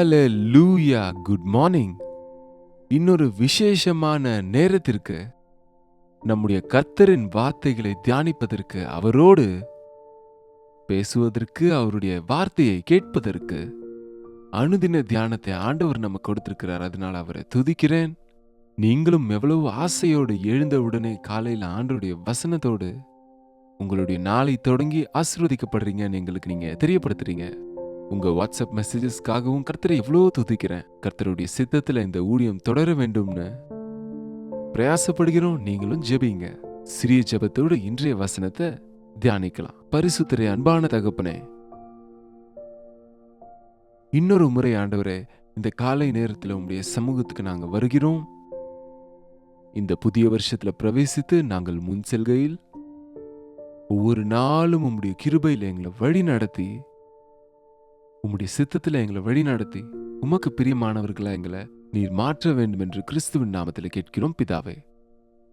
ஹalleluya good morning. இன்னொரு விசேஷமான நேரத்திற்கு நம்முடைய கர்த்தரின் வார்த்தைகளை தியானிப்பதற்கு, அவரோடு பேசுவதற்கு, அவருடைய வார்த்தையை கேட்பதற்கு அனுதின தியானத்தை ஆண்டவர் நமக்கு கொடுத்திருக்கிறார். அதனால் அவரை துதிக்கிறேன். நீங்களும் எவ்வளவு ஆசையோடு எழுந்தவுடனே காலையில் ஆண்டவருடைய வசனத்தோடு உங்களுடைய நாளை தொடங்கி ஆசீர்வதிக்கப்படுறீங்கன்னு எங்களுக்கு நீங்க தெரியப்படுத்துறீங்க. உங்க வாட்ஸ்அப் மெசேஜஸ்க்காகவும் கர்த்தரை எவ்வளோ துதிக்கிறேன். கர்த்தருடைய சித்தத்துல இந்த ஊழியம் தொடர வேண்டும்னு பிரயாசப்படுகிறோம். நீங்களும் ஜெபிங்க. சிறிய ஜெபத்தோடு இன்றைய வசனத்தை தியானிக்கலாம். பரிசுத்தரே, அன்பான தகப்பனே, இன்னொரு முறை ஆண்டவரே, இந்த காலை நேரத்தில் உங்களுடைய சமூகத்துக்கு நாங்க வருகிறோம். இந்த புதிய வருஷத்துல பிரவேசித்து நாங்கள் முன் செல்கையில் ஒவ்வொரு நாளும் உம்முடைய கிருபையில் எங்களை வழி நடத்தி, உம்முடைய சித்தத்தில் எங்களை வழி நடத்தி, உமக்கு பிரியமானவர்களா எங்களை நீர் மாற்ற வேண்டும் என்று கிறிஸ்துவின் நாமத்தில் கேட்கிறோம் பிதாவே,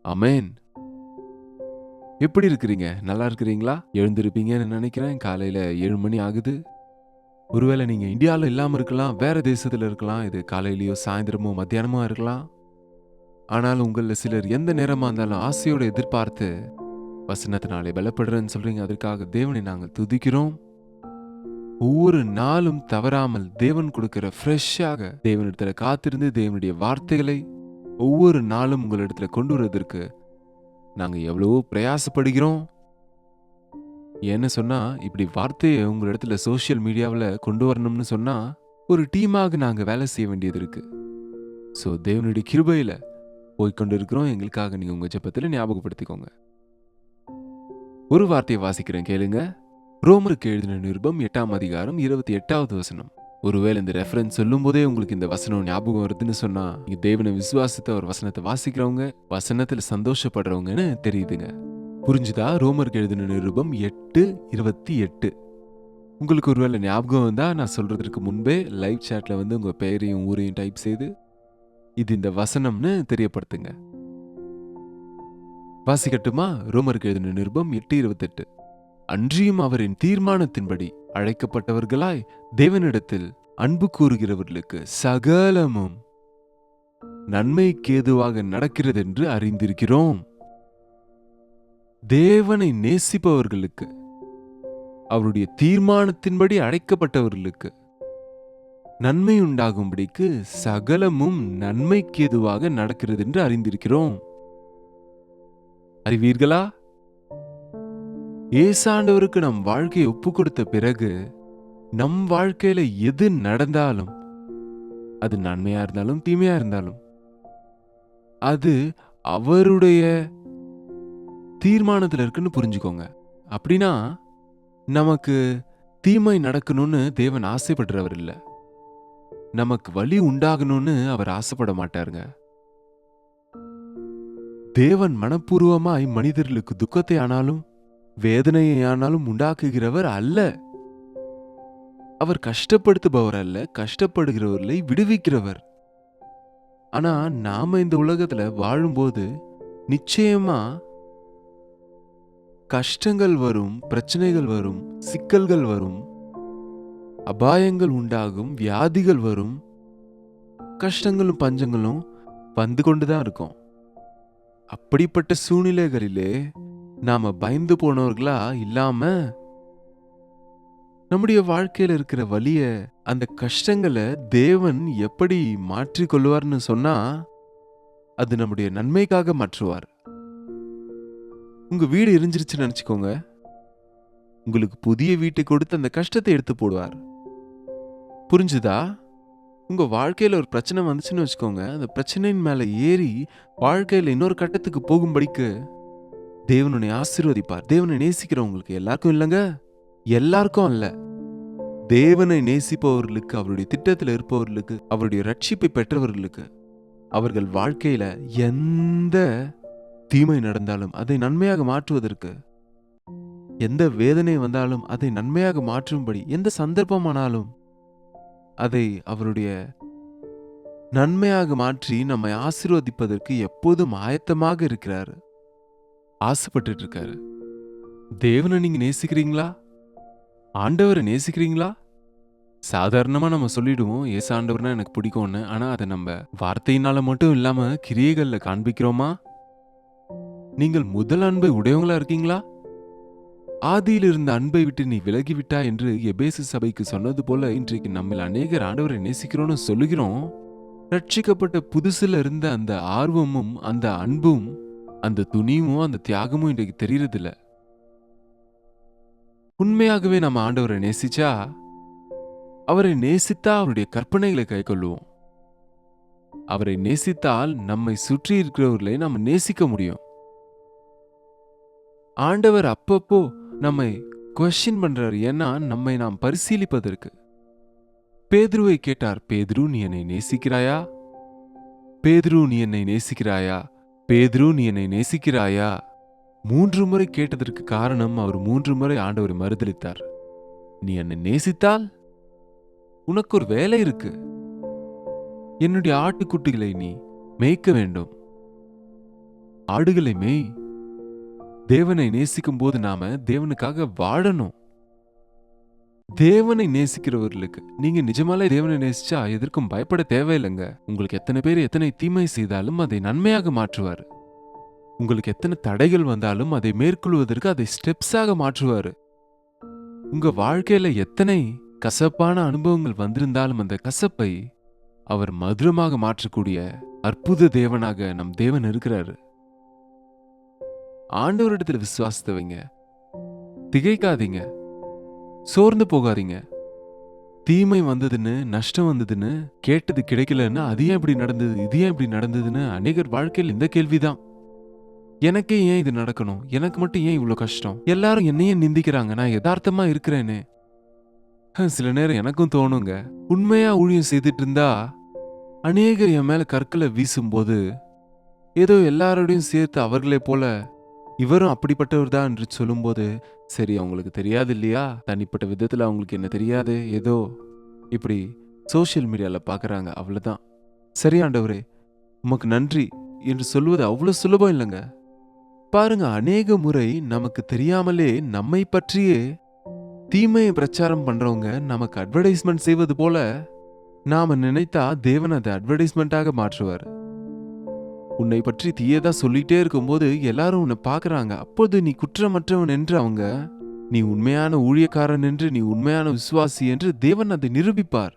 ஆமென். எப்படி இருக்கிறீங்க? நல்லா இருக்கிறீங்களா? எழுந்திருப்பீங்கன்னு நினைக்கிறேன். காலையில 7 மணி ஆகுது. ஒருவேளை நீங்க இந்தியாவில் இல்லாம இருக்கலாம், வேற தேசத்துல இருக்கலாம். இது காலையிலயோ சாயந்தரமோ மத்தியானமோ இருக்கலாம். ஆனால் உங்கள சிலர் எந்த நேரமா இருந்தாலும் ஆசையோடு எதிர்பார்த்து வசனத்தினாலே பலப்படுறேன்னு சொல்றீங்க. அதற்காக தேவனை நாங்கள் துதிக்கிறோம். ஒவ்வொரு நாளும் தவறாமல் தேவன் கொடுக்கிற ஃப்ரெஷ்ஷாக தேவனிடத்துல காத்திருந்து தேவனுடைய வார்த்தைகளை ஒவ்வொரு நாளும் உங்களிடத்துல கொண்டு வருவதற்கு நாங்க எவ்வளவோ பிரயாசப்படுகிறோம். என்ன சொன்னா, இப்படி வார்த்தையை உங்களிடத்துல சோசியல் மீடியாவில் கொண்டு வரணும்னு சொன்னா ஒரு டீமாக நாங்க வேலை செய்ய வேண்டியது இருக்கு. ஸோ தேவனுடைய கிருபையில போய்கொண்டு இருக்கிறோம். எங்களுக்காக நீங்க உங்க ஜெபத்துல ஞாபகப்படுத்திக்கோங்க. ஒரு வார்த்தையை வாசிக்கிறேன், கேளுங்க. ரோமருக்கு எழுதின நிருபம் 8ஆம் அதிகாரம் 28வது வசனம். ஒருவேளை இந்த ரெஃபரன்ஸ் சொல்லும் போதே உங்களுக்கு இந்த வசனம் ஞாபகம் வருதுன்னு சொன்னா, நீங்க தேவனை விசுவாசித்த ஒரு வசனத்தை வாசிக்கிறவங்க, வசனத்துல சந்தோஷப்படுறவங்கன்னு தெரியுதுங்க. புரிஞ்சுதா? ரோமருக்கு எழுதின நிருபம் 8:28. உங்களுக்கு ஒருவேளை ஞாபகம் வந்தா நான் சொல்றதுக்கு முன்பே லைவ் சாட்ல உங்க பெயரையும் ஊரையும் டைப் செய்து இது இந்த வசனம்னு தெரியப்படுத்துங்க. வாசிக்கட்டுமா? ரோமருக்கு எழுதின நிருபம் 8:28. அன்றியும் அவரின் தீர்மானத்தின்படி அழைக்கப்பட்டவர்களாய் தேவனிடத்தில் அன்பு கூறுகிறவர்களுக்கு சகலமும் நன்மைக்கேதுவாக நடக்கிறது என்று அறிந்திருக்கிறோம். தேவனை நேசிப்பவர்களுக்கு, அவருடைய தீர்மானத்தின்படி அழைக்கப்பட்டவர்களுக்கு நன்மை உண்டாகும்படிக்கு சகலமும் நன்மைக்கேதுவாக நடக்கிறது என்று அறிந்திருக்கிறோம். அறிவீர்களா? ஏசாண்டவருக்கு நம் வாழ்க்கையை ஒப்பு கொடுத்த பிறகு நம் வாழ்க்கையில எது நடந்தாலும், அது நன்மையா இருந்தாலும் தீமையா இருந்தாலும், அது அவருடைய தீர்மானத்துல இருக்குன்னு புரிஞ்சுக்கோங்க. அப்படின்னா நமக்கு தீமை நடக்கணும்னு தேவன் ஆசைப்படுறவர் இல்ல. நமக்கு வலி உண்டாகணும்னு அவர் ஆசைப்பட மாட்டாருங்க. தேவன் மனப்பூர்வமாய் மனிதர்களுக்கு துக்கத்தை ஆனாலும் வேதனையை ஆனாலும் உண்டாக்குகிறவர் அல்ல. அவர் கஷ்டப்படுத்துபவர் அல்ல, கஷ்டப்படுகிறவர்களை விடுவிக்கிறவர். ஆனா நாம இந்த உலகத்துல வாழும்போது நிச்சயமா கஷ்டங்கள் வரும், பிரச்சனைகள் வரும், சிக்கல்கள் வரும், அபாயங்கள் உண்டாகும், வியாதிகள் வரும், கஷ்டங்களும் பஞ்சங்களும் வந்து கொண்டுதான் இருக்கும். அப்படிப்பட்ட சூழ்நிலைகளிலே நாம பயந்து போனவர்களா இல்லாம நம்முடைய வாழ்க்கையில இருக்கிற வலிய, அந்த கஷ்டங்களை தேவன் எப்படி மாற்றிக்கொள்வார்னு சொன்னா, அது நம்முடைய நன்மைக்காக மாற்றுவார். உங்க வீடு எரிஞ்சிருச்சுன்னு நினைச்சுக்கோங்க. உங்களுக்கு புதிய வீட்டை கொடுத்து அந்த கஷ்டத்தை எடுத்து போடுவார். புரிஞ்சுதா? உங்க வாழ்க்கையில ஒரு பிரச்சனை வந்துச்சுன்னு வச்சுக்கோங்க. அந்த பிரச்சனையின் மேல ஏறி வாழ்க்கையில இன்னொரு கட்டத்துக்கு போகும்படிக்கு தேவனை ஆசீர்வதிப்பார். தேவனை நேசிக்கிறவங்களுக்கு, எல்லாருக்கும் இல்லைங்க, எல்லாருக்கும் அல்ல, தேவனை நேசிப்பவர்களுக்கு, அவருடைய திட்டத்தில் இருப்பவர்களுக்கு, அவருடைய ரட்சிப்பை பெற்றவர்களுக்கு, அவர்கள் வாழ்க்கையில எந்த தீமை நடந்தாலும் அதை நன்மையாக மாற்றுவதற்கு, எந்த வேதனை வந்தாலும் அதை நன்மையாக மாற்றும்படி, எந்த சந்தர்ப்பமானாலும் அதை அவருடைய நன்மையாக மாற்றி நம்மை ஆசீர்வதிப்பதற்கு எப்போதும் ஆயத்தமாக இருக்கிறாரு, ஆசைப்பட்டு இருக்காரு. தேவனை நீங்க நேசிக்கிறீங்களா? ஆண்டவரை நேசிக்கிறீங்களா? சாதாரணமா நம்ம சொல்லிடுவோம், "இயேசு ஆண்டவர்னா எனக்கு பிடிக்கும்னு." ஆனா அத நம்ம வார்த்தையினால மட்டும் இல்லாம கிரியைகள்ல காண்பிக்கிறோமா? நீங்கள் முதல் அன்பை உடையவங்களா இருக்கீங்களா? ஆதியில் இருந்த அன்பை விட்டு நீ விலகிவிட்டாய் என்று எபேசு சபைக்கு சொன்னது போல இன்றைக்கு நம்மில் அநேகர் ஆண்டவரை நேசிக்கிறோம்னு சொல்லுகிறோம். ரட்சிக்கப்பட்ட புதுசுல இருந்த அந்த ஆர்வமும் அந்த அன்பும் அந்த துணிவும் அந்த தியாகமும் இன்றைக்கு தெரியறதில்ல. உண்மையாகவே நம்ம ஆண்டவரை நேசிச்சா, அவரை நேசித்தா அவருடைய கற்பனைகளை கைக்கொள்ளுவோம். அவரை நேசித்தால் நம்மை சுற்றி இருக்கிறவர்களை நம்ம நேசிக்க முடியும். ஆண்டவர் அப்பப்போ நம்மை கொஸ்டின் பண்றாரு. ஏன்னா நம்மை நாம் பரிசீலிப்பதற்கு. பேதுருவை கேட்டார், பேதுரு நீ என்னை நேசிக்கிறாயா? பேதுரு நீ என்னை நேசிக்கிறாயா? பேதுரு நீ என்னை நேசிக்கிறாயா? 3 முறை கேட்டதற்கு காரணம் அவர் 3 முறை ஆண்டவரை மறுதலித்தார். நீ என்னை நேசித்தால் உனக்கு ஒரு வேலை இருக்கு. என்னுடைய ஆட்டுக்குட்டிகளை நீ மேய்க்க வேண்டும். ஆடுகளை மேய். தேவனை நேசிக்கும் போது நாம தேவனுக்காக வாழணும். தேவனை நேசிக்கிறவர்களுக்கு நீங்க நிஜமாலே தேவனை நேசிச்சா எதற்கும் பயப்பட தேவையில்லைங்க. உங்களுக்கு எத்தனை பேர் எத்தனை தீமை செய்தாலும் அதை நன்மையாக மாற்றுவார். உங்களுக்கு எத்தனை தடைகள் வந்தாலும் அதை மேற்கொள்வதற்கு அதை ஸ்டெப்ஸாக மாற்றுவாரு. உங்க வாழ்க்கையில எத்தனை கசப்பான அனுபவங்கள் வந்திருந்தாலும் அந்த கசப்பை அவர் மதுரமாக மாற்றக்கூடிய அற்புத தேவனாக நம் தேவன் இருக்கிறாரு. ஆண்டவரிடத்தில் விசுவாசத்தை வைங்க. திகைக்காதீங்க, சோர்ந்து போகாதீங்க. தீமை வந்ததுன்னு, நஷ்டம் வந்ததுன்னு, கேட்டது கிடைக்கலன்னு, அது ஏன் இப்படி நடந்தது, இது ஏன் இப்படி நடந்ததுன்னு அநேகர் வாழ்க்கையில் இந்த கேள்விதான். எனக்கே ஏன் இது நடக்கணும், எனக்கு மட்டும் ஏன் இவ்வளவு கஷ்டம், எல்லாரும் என்னையே நிந்திக்கிறாங்க, நான் யதார்த்தமா இருக்கிறேன்னு சில நேரம் எனக்கும் தோணுங்க. உண்மையா ஊழியம் செய்துட்டு இருந்தா அநேகர் என் மேல கற்களை வீசும்போது ஏதோ எல்லாரோடையும் சேர்த்து அவர்களே போல இவரும் அப்படிப்பட்டவர் தான் என்று சொல்லும்போது, சரி அவங்களுக்கு தெரியாது இல்லையா, தனிப்பட்ட விதத்துல அவங்களுக்கு என்ன தெரியாது, ஏதோ இப்படி சோசியல் மீடியால பாக்குறாங்க, அவ்வளவுதான். சரி ஆண்டவரே உமக்கு நன்றி என்று சொல்வது அவ்வளவு சுலபம் இல்லைங்க. பாருங்க, அநேக முறை நமக்கு தெரியாமலே நம்மை பற்றியே தீமையை பிரச்சாரம் பண்றவங்க நமக்கு அட்வர்டைஸ்மெண்ட் செய்வது போல நாம நினைத்தா தேவன் அதை அட்வர்டைஸ்மெண்டாக மாற்றுவார். உன்னை பற்றி தீயதா சொல்லிட்டே இருக்கும்போது எல்லாரும் உன்னை பாக்குறாங்க. அப்போது நீ குற்றமற்றவன் என்று அவங்க, நீ உண்மையான ஊழியக்காரன் என்று, நீ உண்மையான விசுவாசி என்று தேவன் அதை நிரூபிப்பார்.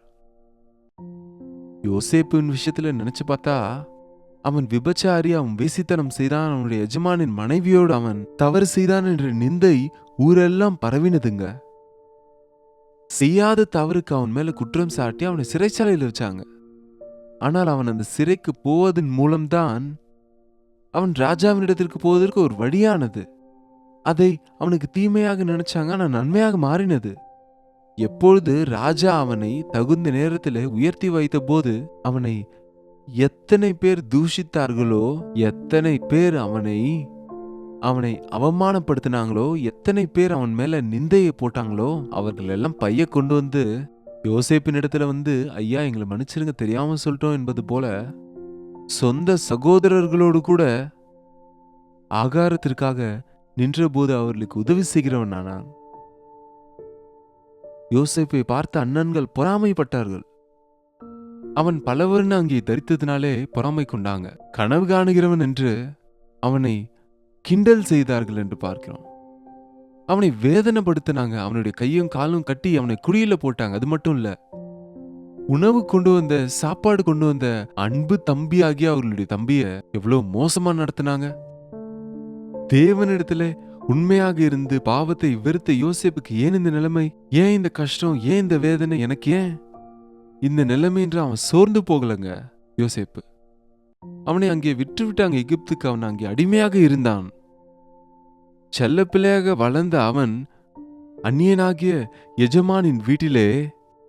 யோசேப்பின் விஷயத்துல நினைச்சு பார்த்தா, அவன் விபச்சாரி, அவன் வேசித்தனம் செய்தான், அவனுடைய எஜமானின் மனைவியோடு அவன் தவறு செய்தான் என்ற நிந்தை ஊரெல்லாம் பரவினதுங்க. செய்யாத தவறுக்கு அவன் மேல குற்றம் சாட்டி அவனை சிறைச்சாலையில் வச்சாங்க. ஆனால் அவன் அந்த சிறைக்கு போவதன் மூலம்தான் அவன் ராஜாவினிடத்திற்கு போவதற்கு ஒரு வழியானது. அதை அவனுக்கு தீமையாக நினைச்சாங்க, ஆனா நன்மையாக மாறினது. எப்பொழுது ராஜா அவனை தகுந்த நேரத்தில் உயர்த்தி வைத்த போது அவனை எத்தனை பேர் தூஷித்தார்களோ, எத்தனை பேர் அவனை அவமானப்படுத்தினாங்களோ, எத்தனை பேர் அவன் மேல நிந்தையை போட்டாங்களோ, அவர்கள் எல்லாம் பைய கொண்டு வந்து யோசேப்பின் இடத்துல வந்து, ஐயா எங்களை மன்னிச்சிருங்க, தெரியாம சொல்லிட்டோம் என்பது போல சொந்த சகோதரர்களோடு கூட ஆகாரத்திற்காக நின்றபோது அவர்களுக்கு உதவி செய்கிறவன் நானான். யோசேப்பை பார்த்த அண்ணன்கள் பொறாமைப்பட்டார்கள். அவன் பலவர்னு அங்கே தரித்ததினாலே பொறாமை கொண்டாங்க. கனவு காணுகிறவன் என்று அவனை கிண்டல் செய்தார்கள் என்று பார்க்கிறோம். அவனை வேதனைப்படுத்தினாங்க. அவனுடைய கையும் காலும் கட்டி அவனை குழியில போட்டாங்க. அது மட்டும் இல்ல, உணவு கொண்டு வந்த, சாப்பாடு கொண்டு வந்த அன்பு தம்பியாகிய அவர்களுடைய தம்பிய எவ்வளவு மோசமா நடத்தினாங்க. தேவனிடத்துல உண்மையாக இருந்து பாவத்தை வெறுத்த யோசேப்புக்கு ஏன் இந்த நிலைமை, ஏன் இந்த கஷ்டம், ஏன் இந்த வேதனை, எனக்கு ஏன் இந்த நிலைமை என்று அவன் சோர்ந்து போகலங்க. யோசேப்பு அவனை அங்கே விட்டுவிட்டாங்க. எகிப்துக்கு அவன் அங்கே அடிமையாக இருந்தான். செல்ல பிள்ளையாக வளர்ந்த அவன் அந்நியனாகிய எஜமானின் வீட்டிலே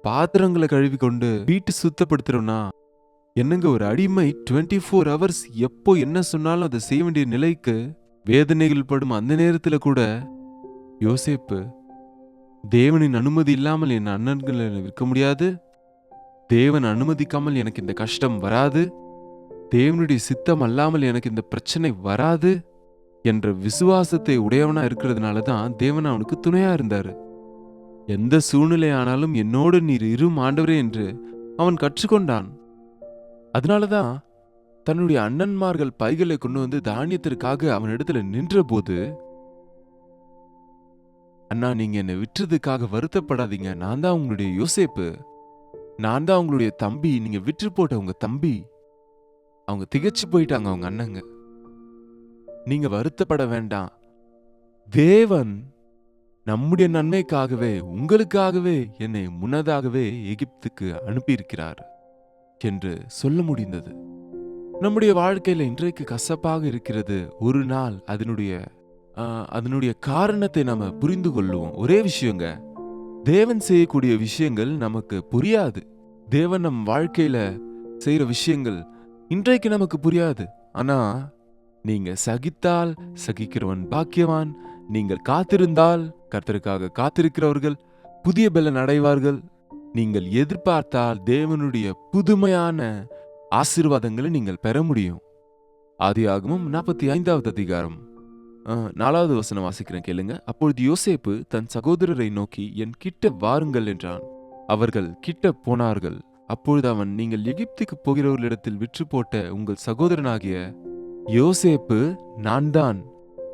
பாத்திரங்களை கழுவி கொண்டு வீட்டு சுத்தப்படுத்துறோம்னா என்னங்க, ஒரு அடிமை 24 hours எப்போ என்ன சொன்னாலும் அதை செய்ய வேண்டிய நிலைக்கு வேதனைகள் படும் அந்த நேரத்துல கூட யோசேப்பு, தேவனின் அனுமதி இல்லாமல் என் அண்ணன்களை விற்க முடியாது, தேவன் அனுமதிக்காமல் எனக்கு இந்த கஷ்டம் வராது, தேவனுடைய சித்தம் அல்லாமல் எனக்கு இந்த பிரச்சனை வராது என்ற விசுவாசத்தை உடையவனா இருக்கிறதுனால தான் தேவன் அவனுக்கு துணையா இருந்தாரு. எந்த சூழ்நிலையானாலும் என்னோடு நீர் இரும் ஆண்டவரே என்று அவன் கற்றுக்கொண்டான். அதனாலதான் தன்னுடைய அண்ணன்மார்கள் பைகளை கொண்டு வந்து தானியத்திற்காக அவனிடத்துல நின்றபோது, அண்ணா, நீங்க என்னை விற்றதுக்காக வருத்தப்படாதீங்க, நான் தான் உங்களுடைய யோசேப்பு, நான் தான் உங்களுடைய தம்பி, நீங்க விற்று போட்ட உங்க தம்பி. அவங்க திகைச்சு போயிட்டாங்க அவங்க அண்ணங்க. நீங்க வருத்தப்பட வேண்டாம், தேவன் நம்முடைய நன்மைக்காகவே உங்களுக்காகவே என்னை முன்னதாகவே எகிப்துக்கு அனுப்பியிருக்கிறார் என்று சொல்ல முடிந்தது. நம்முடைய வாழ்க்கையில இன்றைக்கு கசப்பாக இருக்கிறது. ஒரு நாள் அதனுடைய காரணத்தை நாம புரிந்து கொள்ளுவோம். ஒரே விஷயங்க, தேவன் செய்யக்கூடிய விஷயங்கள் நமக்கு புரியாது. தேவன் நம் வாழ்க்கையில செய்யற விஷயங்கள் இன்றைக்கு நமக்கு புரியாது. ஆனா நீங்க சகித்தால் சகிக்கிறவன் பாக்கியவான். நீங்கள் காத்திருந்தால், கர்த்தருக்காக காத்திருக்கிறவர்கள் புதிய பலன் அடைவார்கள். நீங்கள் எதிர்பார்த்தால் தேவனுடைய புதுமையான ஆசீர்வாதங்களை நீங்கள் பெற முடியும். ஆதியாகமம் 45வது அதிகாரம் 4வது வசனம் வாசிக்கிறேன், கேளுங்க. அப்பொழுது யோசேப்பு தன் சகோதரரை நோக்கி, என் கிட்ட வாருங்கள் என்றான். அவர்கள் கிட்ட போனார்கள். அப்பொழுது அவன், நீங்கள் எகிப்துக்கு போகிறவர்களிடத்தில் விற்று போட்ட உங்கள் சகோதரனாகிய யோசேப்பு நான் தான்.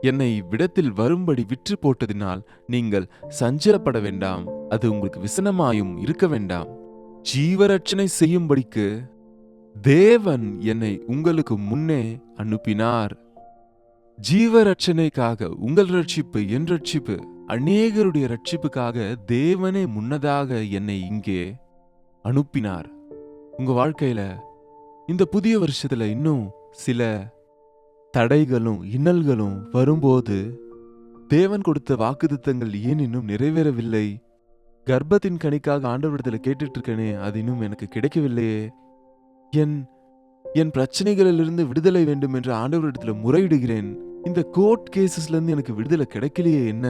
என்னை இவ்விடத்தில் வரும்படி விற்று போட்டதினால் நீங்கள் சஞ்சலப்பட வேண்டாம், அது உங்களுக்கு விசனமாயும் இருக்க வேண்டாம். ஜீவரட்சணை செய்யும்படிக்கு தேவன் என்னை உங்களுக்கு முன்னே அனுப்பினார். ஜீவரட்சணைக்காக, உங்கள் ரட்சிப்பு, என் ரட்சிப்பு, அநேகருடைய ரட்சிப்புக்காக தேவனே முன்னதாக என்னை இங்கே அனுப்பினார். உங்க வாழ்க்கையில இந்த புதிய வருஷத்துல இன்னும் சில தடைகளும் இன்னல்களும் வரும்போது, தேவன் கொடுத்த வாக்குத்தத்தங்கள் ஏன் இன்னும் நிறைவேறவில்லை? கர்ப்பத்தின் கனிக்காக ஆண்டவரிடத்துல கேட்டுட்டு இருக்கேனே, அது இன்னும் எனக்கு கிடைக்கவில்லையே. என் பிரச்சனைகளிலிருந்து விடுதலை வேண்டும் என்று ஆண்டவரிடத்துல முறையிடுகிறேன். இந்த கோர்ட் கேசஸ்ல இருந்து எனக்கு விடுதலை கிடைக்கலையே என்ன?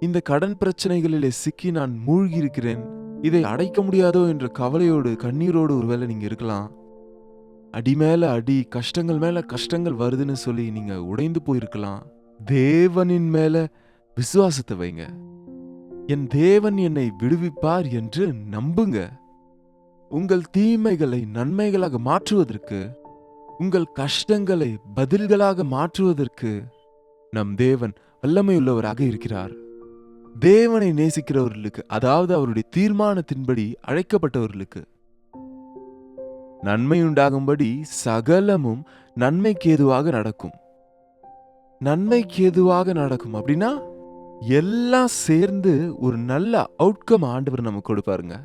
இந்த கடன் பிரச்சனைகளிலே சிக்கி நான் மூழ்கி இருக்கிறேன். இதை அடைக்க முடியாதோ என்ற கவலையோடு, கண்ணீரோடு ஒருவேளை நீங்க இருக்கலாம். அடி மேல அடி, கஷ்டங்கள் மேல கஷ்டங்கள் வருதுன்னு சொல்லி நீங்க உடைந்து போயிருக்கலாம். தேவனின் மேல விசுவாசத்தை வைங்க. என் தேவன் என்னை விடுவிப்பார் என்று நம்புங்க. உங்கள் தீமைகளை நன்மைகளாக மாற்றுவதற்கு, உங்கள் கஷ்டங்களை பதில்களாக மாற்றுவதற்கு நம் தேவன் வல்லமையுள்ளவராக இருக்கிறார். தேவனை நேசிக்கிறவர்களுக்கு, அதாவது அவருடைய தீர்மானத்தின்படி அழைக்கப்பட்டவர்களுக்கு நன்மையுண்டாகும்படி சகலமும் நன்மைக்கு ஏதுவாக நடக்கும். நன்மைக்கு ஏதுவாக நடக்கும் அப்படின்னா எல்லாம் சேர்ந்து ஒரு நல்ல அவுட்கம் ஆண்டவர் நமக்கு கொடுப்பாருங்க.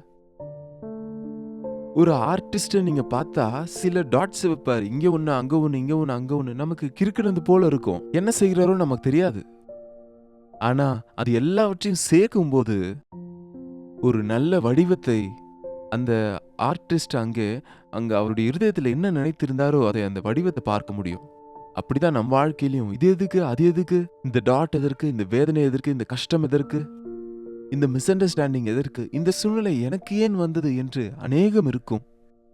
ஒரு ஆர்டிஸ்ட நீங்க பார்த்தா சில டாட்ஸ் வைப்பாரு, இங்க ஒண்ணு அங்க ஒண்ணு, இங்க ஒண்ணு அங்க ஒண்ணு. நமக்கு கிறுக்கினது போல இருக்கும், என்ன செய்கிறாரோ நமக்கு தெரியாது. ஆனா அது எல்லாவற்றையும் சேர்க்கும் போது ஒரு நல்ல வடிவத்தை அந்த ஆர்டிஸ்ட் அங்க அவருடைய இருதயத்துல என்ன நினைத்திருந்தாரோ அதை அந்த வடிவத்தை பார்க்க முடியும். அப்படிதான் நம் வாழ்க்கையிலும் இது எதுக்கு, அது எதுக்கு, இந்த டாட் எதற்கு, இந்த வேதனை எதற்கு, இந்த கஷ்டம் எதற்கு, இந்த மிஸ் அண்டர்ஸ்டாண்டிங் எதற்கு, இந்த சூழ்நிலை எனக்கு ஏன் வந்தது என்று அநேகம் இருக்கும்.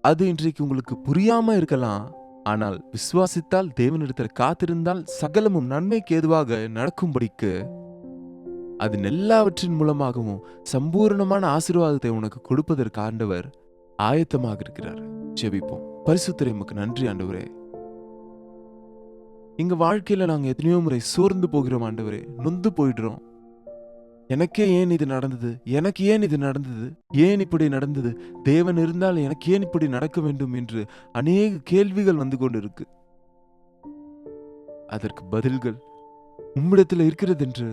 அது இன்றைக்கு உங்களுக்கு புரியாம இருக்கலாம். ஆனால் விசுவாசித்தால், தேவனிடத்தில் காத்திருந்தால் சகலமும் நன்மைக்கு ஏதுவாக நடக்கும்படிக்கு அதன் எல்லாவற்றின் மூலமாகவும் சம்பூர்ணமான ஆசீர்வாதத்தை உனக்கு கொடுப்பதற்கு ஆண்டவர் ஆயத்தமாக இருக்கிறார். ஜெபிப்போம். பரிசுத்தரே, உமக்கு நன்றி ஆண்டவரே. எங்க வாழ்க்கையில நாங்க எத்தனையோ முறை சோர்ந்து போகிறோம் ஆண்டவரே, நொந்து போயிடுறோம். எனக்கே ஏன் இது நடந்தது, எனக்கு ஏன் இது நடந்தது, ஏன் இப்படி நடந்தது, தேவன் இருந்தால் எனக்கு ஏன் இப்படி நடக்க வேண்டும் என்று அநேக கேள்விகள் வந்து கொண்டு இருக்கு. அதற்கு பதில்கள் உம்மிடத்தில் இருக்கிறது என்று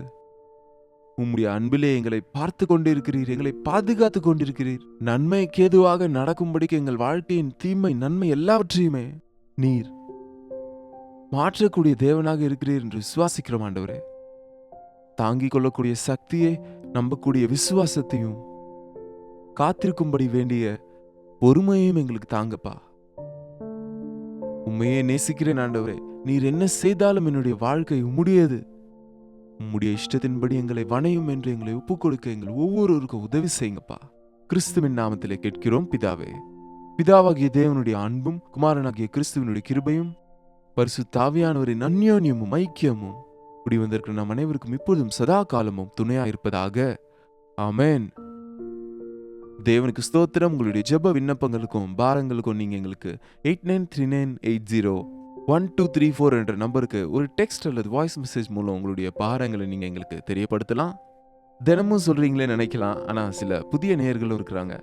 உம்முடைய அன்பிலே எங்களை பார்த்து கொண்டு இருக்கிறீர், எங்களை பாதுகாத்து கொண்டிருக்கிறீர். நன்மைக்கு ஏதுவாக நடக்கும்படிக்கு எங்கள் வாழ்க்கையின் தீமை நன்மை எல்லாவற்றையுமே நீர் மாற்றக்கூடிய தேவனாக இருக்கிறீர் என்று விசுவாசிக்கிறோம் ஆண்டவரே. தாங்கிக் கொள்ளக்கூடிய சக்தியை, நம்பக்கூடிய விசுவாசத்தையும், காத்திருக்கும்படி வேண்டிய பொறுமையும் எங்களுக்கு தாங்கப்பா. உண்மையே நேசிக்கிறேன் ஆண்டவரே. நீர் என்ன செய்தாலும் என்னுடைய வாழ்க்கை உம்முடையது. உம்முடைய இஷ்டத்தின்படி எங்களை வணையும் என்று எங்களை ஒப்புக் கொடுக்க எங்கள் ஒவ்வொருவருக்கும் உதவி செய்யுங்கப்பா. கிறிஸ்துவின் நாமத்திலே கேட்கிறோம் பிதாவே. பிதாவாகிய தேவனுடைய அன்பும், குமாரனாகிய கிறிஸ்துவனுடைய கிருபையும், பரிசுத்த ஆவியானவரின் அந்யோன்யமும் ஐக்கியமும் கூடி வந்திருக்கிற நம் அனைவருக்கும் இப்பொழுதும் சதா காலமும் துணையாயிருப்பதாக. ஆமென். தேவனுக்கு ஸ்தோத்திரம். உங்களுடைய ஜெப விண்ணப்பங்களுக்கும் பாரங்களுக்கும் நீங்க எங்களுக்கு 8939801234 என்ற நம்பருக்கு ஒரு டெக்ஸ்ட் அல்லது வாய்ஸ் மெசேஜ் மூலம் உங்களுடைய பாரங்களை நீங்க எங்களுக்கு தெரியப்படுத்தலாம். தினமும் சொல்றீங்களே நினைக்கலாம், ஆனா சில புதிய நேயர்களும் இருக்கிறாங்க.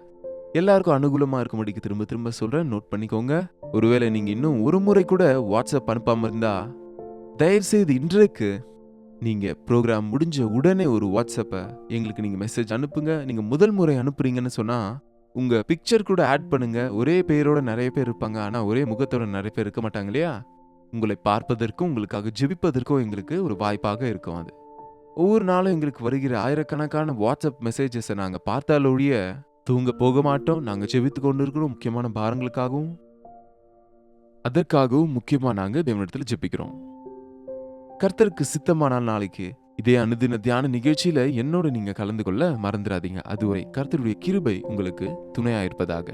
எல்லாருக்கும் அனுகூலமா இருக்கும்படிக்கு திரும்ப திரும்ப சொல்றேன், நோட் பண்ணிக்கோங்க. ஒருவேளை நீங்க இன்னும் ஒரு முறை கூட வாட்ஸ்அப் அனுப்பாம இருந்தா தயவுசெய்து இன்றைக்கு நீங்க ப்ரோக்ராம் முடிஞ்ச உடனே ஒரு வாட்ஸ்அப்பை எங்களுக்கு நீங்க மெசேஜ் அனுப்புங்க. நீங்க முதல் முறை அனுப்புறீங்கன்னு சொன்னா உங்க பிக்சர் கூட ஆட் பண்ணுங்க. ஒரே பெயரோட நிறைய பேர் இருப்பாங்க, ஆனா ஒரே முகத்தோட நிறைய பேர் இருக்க மாட்டாங்க இல்லையா? உங்களை பார்ப்பதற்கும் உங்களுக்காக ஜெபிப்பதற்கும் எங்களுக்கு ஒரு வாய்ப்பாக இருக்கும். அது ஒவ்வொரு நாளும் எங்களுக்கு வருகிற ஆயிரக்கணக்கான வாட்ஸ்அப் மெசேஜஸை நாங்க பார்த்தாலொழிய தூங்க போக மாட்டோம். நாங்க ஜெபித்து கொண்டு இருக்கிறோம் முக்கியமான பாரங்களுக்காகவும் அதற்காகவும் முக்கியமா நாங்க தேவனிடத்தில் ஜெபிக்கிறோம். கர்த்தருக்கு சித்தமானால் நாளைக்கு இதே அனுதின தியான நிகழ்ச்சியில என்னோட நீங்க கலந்து கொள்ள மறந்துடாதீங்க. அதுவரை கர்த்தருடைய கிருபை உங்களுக்கு துணையாயிருப்பதாக.